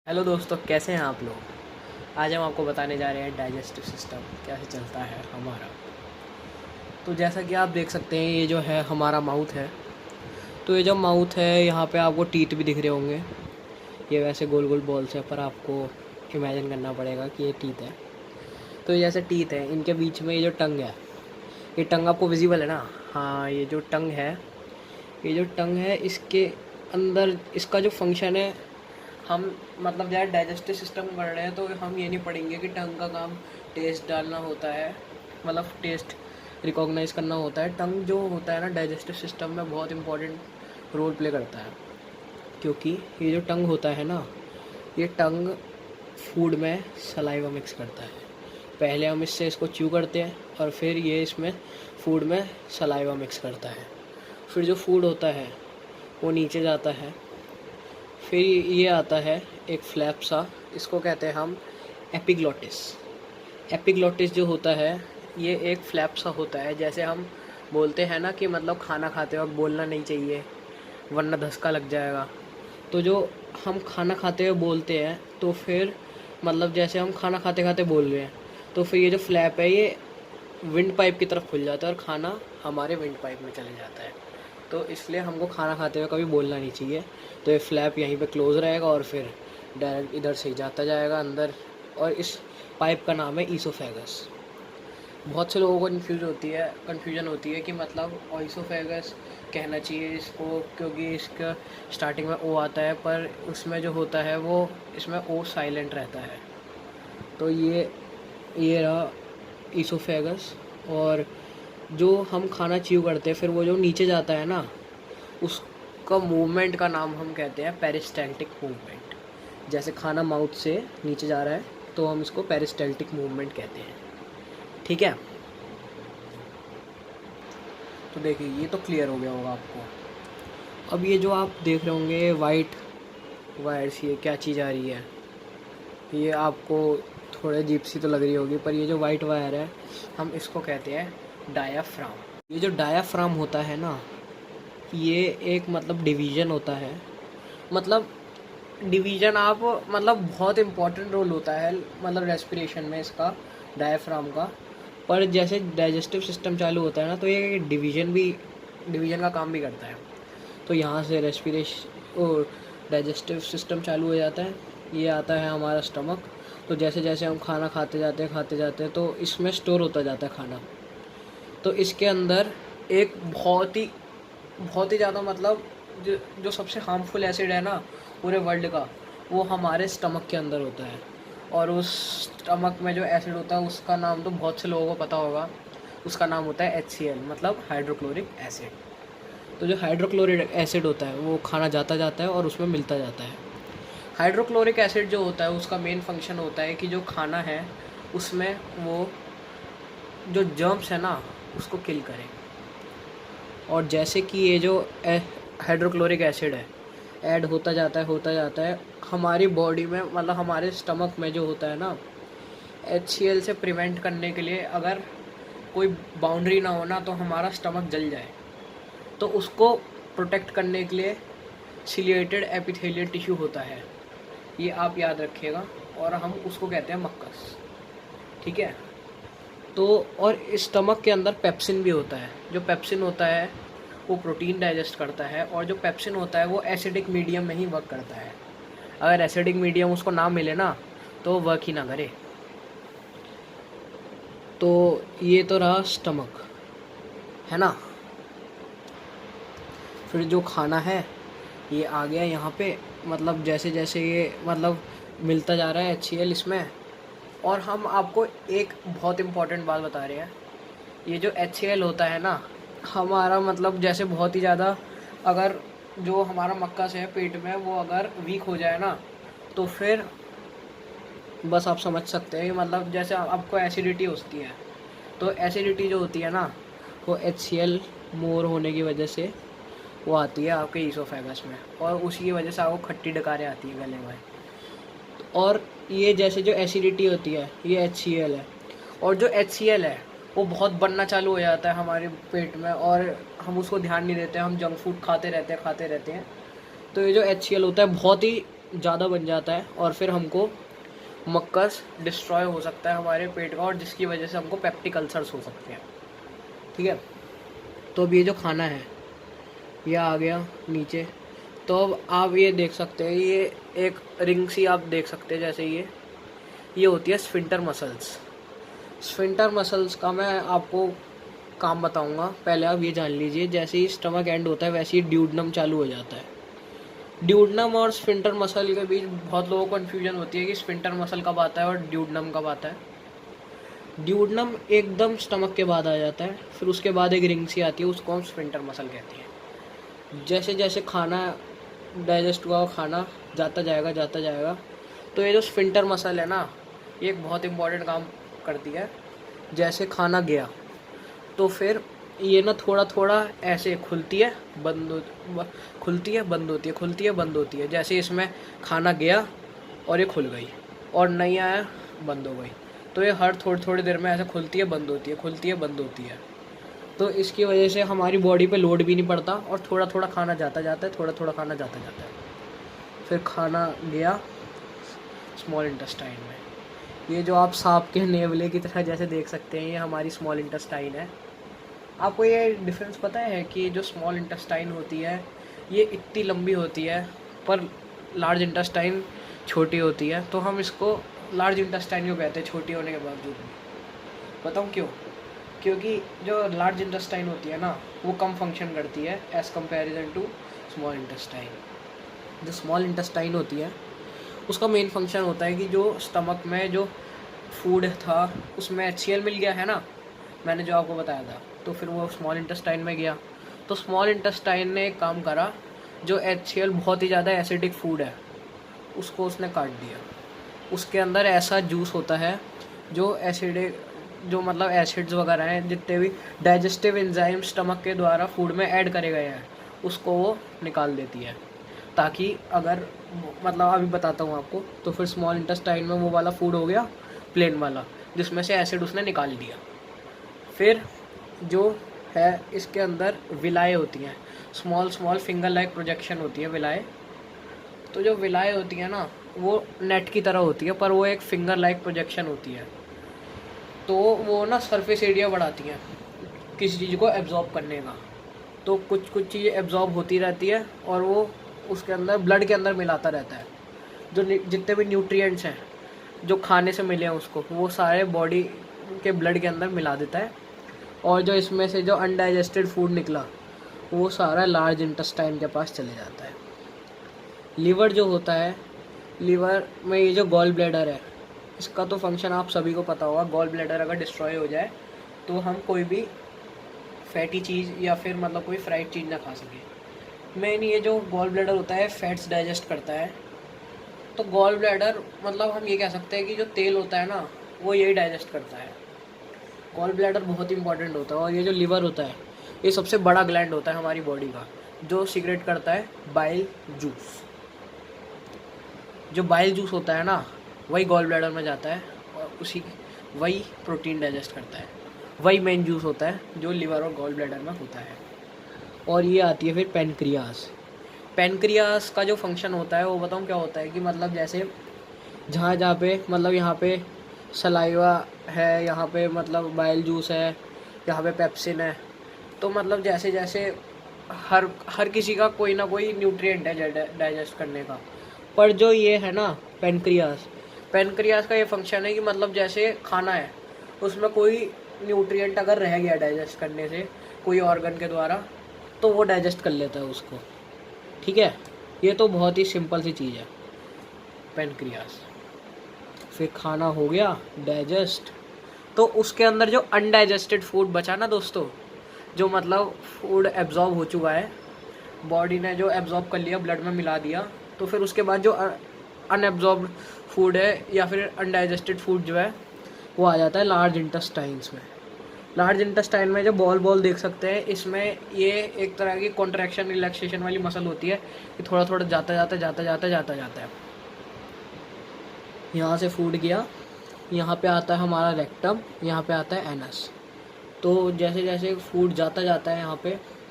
Hello दोस्तों, कैसे हैं आप लोग। आज हम आपको बताने जा रहे हैं डाइजेस्टिव सिस्टम कैसे चलता है हमारा। तो जैसा कि आप देख सकते हैं, ये जो है हमारा माउथ है। तो ये जो माउथ है, यहाँ पे आपको टीथ भी दिख रहे होंगे। ये वैसे गोल गोल बॉल्स है, पर आपको इमेजिन करना पड़ेगा कि ये टीथ है। तो ये जैसे टीथ है, इनके बीच में ये जो टंग है, ये टंग आपको विजिबल है ना। हाँ, ये जो टंग है, ये जो टंग है, इसके अंदर इसका जो फंक्शन है, हम मतलब यार डाइजेस्टिव सिस्टम पढ़ रहे हैं तो हम ये नहीं पढ़ेंगे कि टंग का काम टेस्ट डालना होता है, मतलब टेस्ट रिकॉग्नाइज करना होता है। टंग जो होता है ना, डाइजेस्टिव सिस्टम में बहुत इंपॉर्टेंट रोल प्ले करता है। क्योंकि ये जो टंग होता है ना, ये टंग फूड में सलाइवा मिक्स करता है। पहले हम इससे इसको च्यू करते हैं और फिर ये इसमें फूड में सलाइवा मिक्स करता है। फिर जो फूड होता है वो नीचे जाता है। फिर ये आता है एक फ्लैप सा, इसको कहते हैं हम एपिग्लॉटिस। एपिग्लॉटिस जो होता है, ये एक फ्लैप सा होता है। जैसे हम बोलते हैं ना कि मतलब खाना खाते वक्त बोलना नहीं चाहिए वरना धक्का लग जाएगा। तो जो हम खाना खाते हुए बोलते हैं, तो फिर मतलब जैसे हम खाना खाते खाते बोल रहे हैं, तो फिर ये जो फ्लैप है ये विंड पाइप की तरफ खुल जाता है और खाना हमारे विंड पाइप में चले जाता है। तो इसलिए हमको खाना खाते हुए कभी बोलना नहीं चाहिए। तो ये फ्लैप यहीं पे क्लोज रहेगा और फिर डायरेक्ट इधर से ही जाता जाएगा अंदर। और इस पाइप का नाम है ईसोफेगस। बहुत से लोगों को कन्फ्यूजन होती है कि मतलब ऑइसोफेगस कहना चाहिए इसको, क्योंकि इसका स्टार्टिंग में ओ आता है, पर उसमें जो होता है वो इसमें ओ साइलेंट रहता है। तो ये रहा ईसोफेगस। और जो हम खाना च्यू करते हैं, फिर वो जो नीचे जाता है ना, उसका मूवमेंट का नाम हम कहते हैं पेरिस्टैल्टिक मूवमेंट। जैसे खाना माउथ से नीचे जा रहा है तो हम इसको पेरिस्टैल्टिक मूवमेंट कहते हैं। ठीक है, तो देखिए ये तो क्लियर हो गया होगा आपको। अब ये जो आप देख रहे होंगे वाइट वायर्स, ये क्या चीज़ आ रही है, ये आपको थोड़ा अजीब सी तो लग रही होगी, पर ये जो वाइट वायर है हम इसको कहते हैं डायाफ्राम। ये जो डायाफ्राम होता है ना, ये एक मतलब डिवीज़न होता है। मतलब डिवीज़न आप मतलब बहुत इम्पोर्टेंट रोल होता है मतलब रेस्पिरेशन में इसका, डायाफ्राम का। पर जैसे डाइजेस्टिव सिस्टम चालू होता है ना, तो ये डिवीज़न का काम भी करता है। तो यहाँ से रेस्पिरेशन और डाइजेस्टिव सिस्टम चालू हो जाता है। ये आता है हमारा स्टमक। तो जैसे जैसे हम खाना खाते जाते हैं तो इसमें स्टोर होता जाता है खाना। तो इसके अंदर एक बहुत ही ज़्यादा मतलब जो सबसे हार्मफुल एसिड है ना पूरे वर्ल्ड का, वो हमारे स्टमक के अंदर होता है। और उस स्टमक में जो एसिड होता है उसका नाम तो बहुत से लोगों को पता होगा। उसका नाम होता है HCl, मतलब हाइड्रोक्लोरिक एसिड। तो जो हाइड्रोक्लोरिक एसिड होता है वो खाना जाता है और उसमें मिलता जाता है। हाइड्रोक्लोरिक एसिड जो होता है उसका मेन फंक्शन होता है कि जो खाना है उसमें वो जो जर्म्स है ना उसको किल करे। और जैसे कि ये जो हाइड्रोक्लोरिक एसिड है ऐड होता जाता है हमारी बॉडी में, मतलब हमारे स्टमक में जो होता है ना, HCl से प्रिवेंट करने के लिए अगर कोई बाउंड्री ना हो ना तो हमारा स्टमक जल जाए, तो उसको प्रोटेक्ट करने के लिए सिलिएटेड एपिथेलियल टिश्यू होता है। ये आप याद रखिएगा। और हम उसको कहते हैं मक्कस। ठीक है। तो और स्टमक के अंदर पेप्सिन भी होता है। जो पेप्सिन होता है वो प्रोटीन डाइजेस्ट करता है, और जो पेप्सिन होता है वो एसिडिक मीडियम में ही वर्क करता है। अगर एसिडिक मीडियम उसको ना मिले ना तो वर्क ही ना करे। तो ये तो रहा स्टमक, है ना। फिर जो खाना है ये आ गया यहाँ पे, मतलब जैसे जैसे ये मतलब मिलता जा रहा है HCl इसमें। और हम आपको एक बहुत इम्पॉर्टेंट बात बता रहे हैं। ये जो HCl होता है ना, हमारा मतलब जैसे बहुत ही ज़्यादा, अगर जो हमारा मक्कस है पेट में वो अगर वीक हो जाए ना, तो फिर बस आप समझ सकते हैं। मतलब जैसे आपको एसिडिटी होती है, तो एसिडिटी जो होती है ना वो HCl मोर होने की वजह से वो आती है आपके ईसोफेगस में, और उसी की वजह से आपको खट्टी डकारें आती है गले में। और ये जैसे जो एसिडिटी होती है ये HCl है, और जो HCl है वो बहुत बनना चालू हो जाता है हमारे पेट में, और हम उसको ध्यान नहीं देते, हम जंक फूड खाते रहते हैं। तो ये जो HCl होता है बहुत ही ज़्यादा बन जाता है और फिर हमको मक्कस डिस्ट्रॉय हो सकता है हमारे पेट का, और जिसकी वजह से हमको पेप्टिक अल्सर्स हो सकते हैं। ठीक है, तो अब ये जो खाना है ये आ गया नीचे। तो अब आप ये देख सकते हैं, ये एक रिंग सी आप देख सकते हैं, जैसे ये होती है स्फिंक्टर मसल्स। स्फिंक्टर मसल्स का मैं आपको काम बताऊंगा, पहले आप ये जान लीजिए, जैसे ही स्टमक एंड होता है वैसे ही ड्यूडनम चालू हो जाता है। ड्यूडनम और स्फिंक्टर मसल के बीच बहुत लोगों को कन्फ्यूजन होती है कि स्फिंक्टर मसल कब आता है और ड्यूडनम कब आता है। ड्यूडनम एकदम स्टमक के बाद आ जाता है, फिर उसके बाद एक रिंग सी आती है, उसको हम स्फिंक्टर मसल कहते हैं। जैसे जैसे खाना डाइजेस्ट हुआ, खाना जाता जाएगा, तो ये जो स्फिंक्टर मसल है ना, ये एक बहुत इंपॉर्टेंट काम करती है। जैसे खाना गया तो फिर ये ना थोड़ा थोड़ा ऐसे खुलती है खुलती है बंद होती है, खुलती है बंद होती है। जैसे इसमें खाना गया और ये खुल गई, और नहीं आया बंद हो गई, तो ये हर थोड़ी थोड़ी देर में ऐसे खुलती है बंद होती है, खुलती है बंद होती है। तो इसकी वजह से हमारी बॉडी पे लोड भी नहीं पड़ता, और थोड़ा थोड़ा खाना जाता जाता है, थोड़ा थोड़ा खाना जाता जाता है। फिर खाना गया स्मॉल इंटेस्टाइन में। ये जो आप सांप के नेवले की तरह जैसे देख सकते हैं, ये हमारी स्मॉल इंटेस्टाइन है। आपको ये डिफरेंस पता है कि जो स्मॉल इंटेस्टाइन होती है ये इतनी लंबी होती है, पर लार्ज इंटेस्टाइन छोटी होती है। तो हम इसको लार्ज इंटेस्टाइन क्यों कहते हैं छोटी होने के बावजूद भी? बताऊँ क्यों? क्योंकि जो लार्ज इंटेस्टाइन होती है ना, वो कम फंक्शन करती है as comparison to small intestine. जो स्मॉल इंटेस्टाइन होती है उसका मेन फंक्शन होता है कि जो स्टमक में जो फूड था उसमें HCl मिल गया है ना, मैंने जो आपको बताया था, तो फिर वो स्मॉल इंटेस्टाइन में गया। तो स्मॉल इंटेस्टाइन ने एक काम करा, जो HCl बहुत ही ज़्यादा एसिडिक फूड है उसको उसने काट दिया। उसके अंदर ऐसा जूस होता है जो एसिडिक, जो मतलब एसिड्स वगैरह हैं, जितने भी डाइजेस्टिव एंजाइम स्टमक के द्वारा फूड में ऐड करे गए हैं उसको वो निकाल देती है। ताकि अगर मतलब अभी बताता हूँ आपको, तो फिर स्मॉल इंटेस्टाइन में वो वाला फूड हो गया प्लेन वाला, जिसमें से एसिड उसने निकाल दिया। फिर जो है इसके अंदर विलाए होती हैं, small small finger like projection होती है विलाए। तो जो विलाए होती है ना, वो नेट की तरह होती है, पर वो एक फिंगर लाइक प्रोजेक्शन होती है। तो वो ना सरफेस एरिया बढ़ाती हैं किसी चीज़ को एब्जॉर्ब करने का। तो कुछ कुछ चीज़ें एब्जॉर्ब होती रहती है, और वो उसके अंदर ब्लड के अंदर मिलाता रहता है। जो जितने भी न्यूट्रिएंट्स हैं जो खाने से मिले हैं उसको, वो सारे बॉडी के ब्लड के अंदर मिला देता है। और जो इसमें से जो अनडाइजेस्टेड फूड निकला वो सारा लार्ज इंटेस्टाइन के पास चले जाता है। लीवर जो होता है, लीवर में ये जो गॉल ब्लैडर है, इसका तो फंक्शन आप सभी को पता होगा। गॉल ब्लैडर अगर डिस्ट्रॉय हो जाए तो हम कोई भी फैटी चीज़ या फिर मतलब कोई फ्राइड चीज़ ना खा सके। मेन ये जो गॉल ब्लैडर होता है फैट्स डाइजेस्ट करता है। तो गॉल ब्लैडर मतलब हम ये कह सकते हैं कि जो तेल होता है ना, वो यही डाइजेस्ट करता है। गॉल ब्लैडर बहुत इंपॉर्टेंट होता है। और ये जो लीवर होता है ये सबसे बड़ा ग्लैंड होता है हमारी बॉडी का, जो सीक्रेट करता है बाइल जूस। जो बाइल जूस होता है ना, वही गॉल ब्लैडर में जाता है और वही प्रोटीन डाइजेस्ट करता है। वही मेन जूस होता है जो लिवर और गॉल ब्लैडर में होता है। और ये आती है फिर पेनक्रियास। पेनक्रियास का जो फंक्शन होता है वो बताऊँ क्या होता है कि मतलब जैसे जहाँ जहाँ पे मतलब यहाँ पे सलाइवा है, यहाँ पे मतलब बाइल जूस है, यहाँ पे पेप्सिन है। तो मतलब जैसे जैसे हर किसी का कोई ना कोई न्यूट्रिएंट है डाइजेस्ट करने का। पर जो ये है ना पेनक्रियास का ये फंक्शन है कि मतलब जैसे खाना है उसमें कोई न्यूट्रिएंट अगर रह गया डाइजेस्ट करने से कोई ऑर्गन के द्वारा, तो वो डाइजेस्ट कर लेता है उसको। ठीक है, ये तो बहुत ही सिंपल सी चीज़ है पेनक्रियास। फिर खाना हो गया डाइजेस्ट, तो उसके अंदर जो अनडाइजेस्टेड फूड बचा ना दोस्तों, जो मतलब फूड एब्जॉर्ब हो चुका है, बॉडी ने जो एब्जॉर्ब कर लिया, ब्लड में मिला दिया, तो फिर उसके बाद जो अनएब्जॉर्ब्ड फूड है या फिर अनडाइजेस्टेड फूड जो है वो आ जाता है लार्ज इंटेस्टाइन्स में। लार्ज इंटेस्टाइन में जो बॉल देख सकते हैं, इसमें ये एक तरह की कॉन्ट्रैक्शन रिलैक्सेशन वाली मसल होती है कि थोड़ा थोड़ा जाता है। यहाँ से फूड गया, यहाँ पे आता है हमारा रेक्टम, यहाँ पे आता है एनस। तो जैसे जैसे फूड जाता है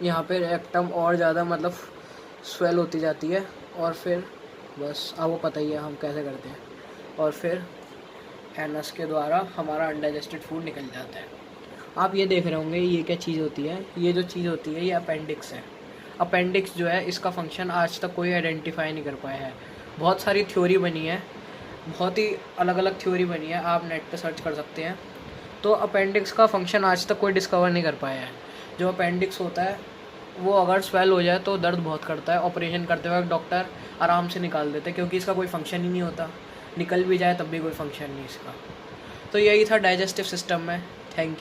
यहाँ पे रेक्टम और ज़्यादा मतलब स्वेल होती जाती है, और फिर बस आपको पता ही है हम कैसे करते हैं। और फिर एनस के द्वारा हमारा अनडाइजेस्टेड फूड निकल जाता है। आप ये देख रहे होंगे ये क्या चीज़ होती है, ये जो चीज़ होती है ये अपेंडिक्स है। अपेंडिक्स जो है इसका फंक्शन आज तक कोई आइडेंटिफाई नहीं कर पाया है। बहुत सारी थ्योरी बनी है, बहुत ही अलग अलग थ्योरी बनी है, आप नेट पे सर्च कर सकते हैं। तो अपेंडिक्स का फंक्शन आज तक कोई डिस्कवर नहीं कर पाया है। जो अपेंडिक्स होता है वो अगर स्वेल हो जाए तो दर्द बहुत करता है, ऑपरेशन करते वक्त डॉक्टर आराम से निकाल देते हैं क्योंकि इसका कोई फंक्शन ही नहीं होता, निकल भी जाए तब भी कोई फंक्शन नहीं इसका। तो यही था डाइजेस्टिव सिस्टम में। Thank you.